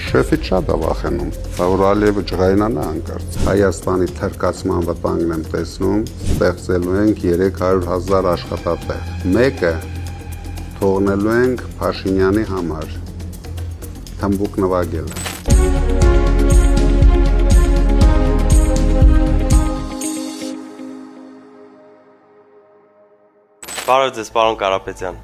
Շեֆից շատ է վախենում, որ Ալիևը ջղայնանա հանկարծ։ Հայաստանի թրկացման վտանգն եմ տեսնում, ստեղծելու ենք 300,000 աշխատատեղ։ Մեկը թողնելու ենք Փաշինյանի համար, թմբուկ նվագելը։ Բարև ձեզ, պարոն Կարապետյան։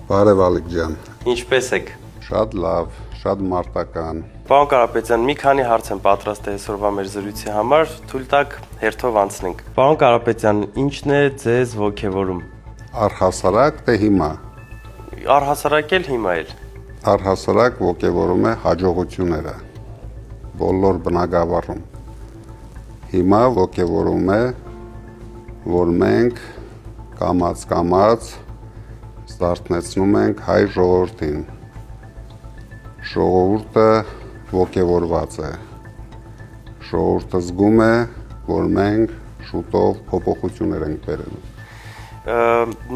Բարև Ալիկ ջան։ Ինչպե՞ս եք։ Շատ լավ, շատ մարտական։ Պարոն Կարապետյան, մի քանի հարց եմ պատրաստել այսօրվա մեր զրույցի համար, թույլ տաք հերթով անցնենք։ Պարոն Կարապետյան, ինչն է ձեզ ոգևորում։ Առհասարակ թե հիմա։ Առհասարակ էլ հիմա էլ։ Առհասարակ ոգևորում է հաջողությունները բոլոր բնագավառում։ Հիմա ոգևորում է, որ մենք կամաց զարթնեցնում ենք հայ ժողովրդին։ Ժողովուրդը ոգևորված է։ Ժողովուրդը զգում է, որ մենք շուտով փոփոխություններ ենք բերելու։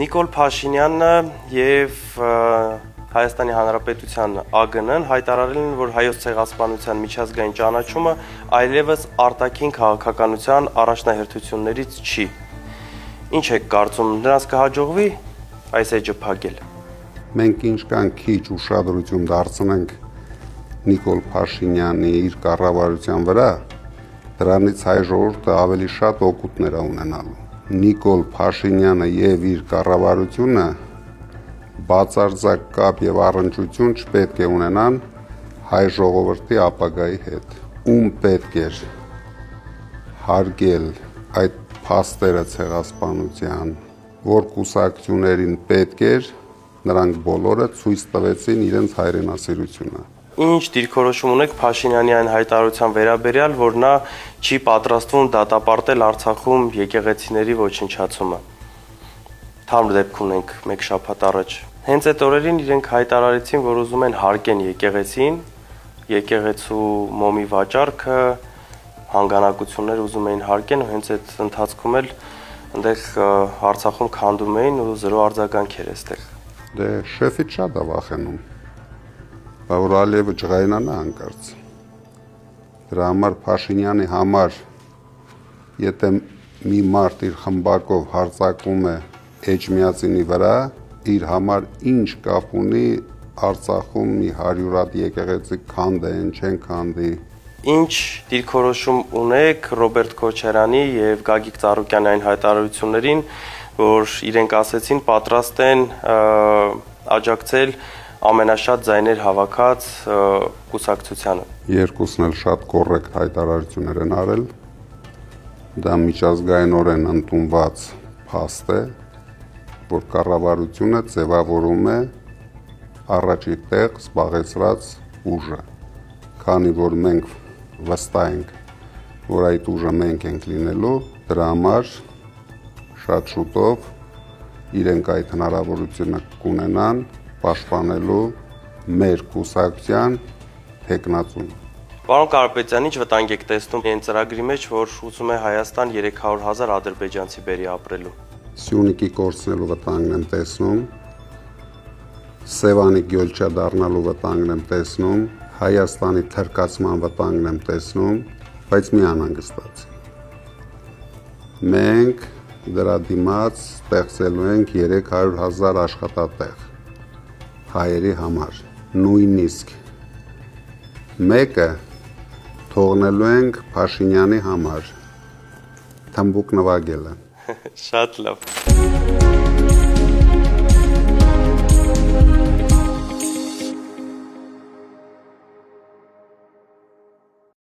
Նիկոլ Փաշինյանը եւ Հայաստանի Հանրապետության ԱԳՆ-ն հայտարարել են, որ հայոց ցեղասպանության միջազգային ճանաչումը այլևս արտաքին քաղաքականության առաջնահերթություններից չի։ Ինչ եք կարծում, նրանց կհաջողվի այս էջը փակել։ Մենք ինչքան քիչ ուշադրություն դարձնենք Նիկոլ Փաշինյանի իր կառավարության վրա, դրանից հայ ժողովուրդը ավելի շատ օգուտներ է ունենալու։ Նիկոլ Փաշինյանը եւ իր կառավարությունը բացարձակ կապ եւ առնչություն չպետք է ունենան հայ ժողովրդի ապագայի հետ։ Ում պետք էր հարգել այդ փաստերը ցեղասպանության, որ կուսակցություններին պետք էր, նրանք բոլորը ցույց տվեցին իրենց հայրենասիրությունը։ Ինչ դիրքորոշում ունեք Փաշինյանի այն հայտարարության վերաբերյալ, որ նա չի պատրաստվում դատապարտել Արցախում եկեղեցիների ոչնչացումը։ Թարմ դեպք ունենք մեկ շաբաթ առաջ։ Հենց այդ օրերին իրենք հայտարարեցին, որ ուզում են հարկեն եկեղեցին, եկեղեցու մոմի վաճառքը, հանգանակություններ ուզում էին հարկեն, ու հենց այդ ընթացքում էլ այնտեղ Արցախում քանդում էին ու զրո արձագանք էր այստեղ։ Դե շեֆից շատ է վախենում, որ Ալիևը ջղայնանա հանկարծ։ Դրա համար Փաշինյանի համար, եթե մի մարդ իր խմբակով հարձակվում է Էջմիածինի վրա, իր համար ինչ կապ ունի Արցախում մի 100 հատ եկեղեցի քանդեն, չեն քանդի։ Ինչ դիրքորոշում ունեք Ռոբերտ Քոչարյանի եւ Գագիկ Ծառուկյանի այն հայտարարություններին, որ իրենք ասեցին պատրաստ են աջակցել ամենաշատ ձայներ հավաքած կուսակցությանը։ Երկուսն էլ շատ կոռեկտ հայտարարություններ են արել։ Դա միջազգայինորեն ընդունված փաստ է, որ կառավարությունը ձևավորում է առաջի տեղ զբաղեցրած ուժը, քանի որ մենք վստահ ենք, որ այդ ուժը մենք ենք լինելու, դրա համար շատ շուտով իրենք այդ հնարավորությունը կունենան պաշտպանելու մեր կուսակցության թեկնածուն։ Պարոն Կարապետյան, ինչ վտանգ եք տեսնում այն ծրագրի մեջ, որ ուզում է Հայաստան 300,000 ադրբեջանցի բերի ապրելու։ Սյունիքի կորցնելու վտանգն եմ տեսնում, Սևանի գյոլչա դառնալու վտանգն եմ տեսնում, Հայաստանի թրկացման վտանգն եմ տեսնում, բայց մի անհանգստացի։ Մենք դրա դիմաց ստեղծելու ենք 300,000 աշխատատեղ հայերի համար, նույնիսկ մեկը թողնելու ենք Փաշինյանի համար, թմբուկ նվագելը։ Շատ լավ։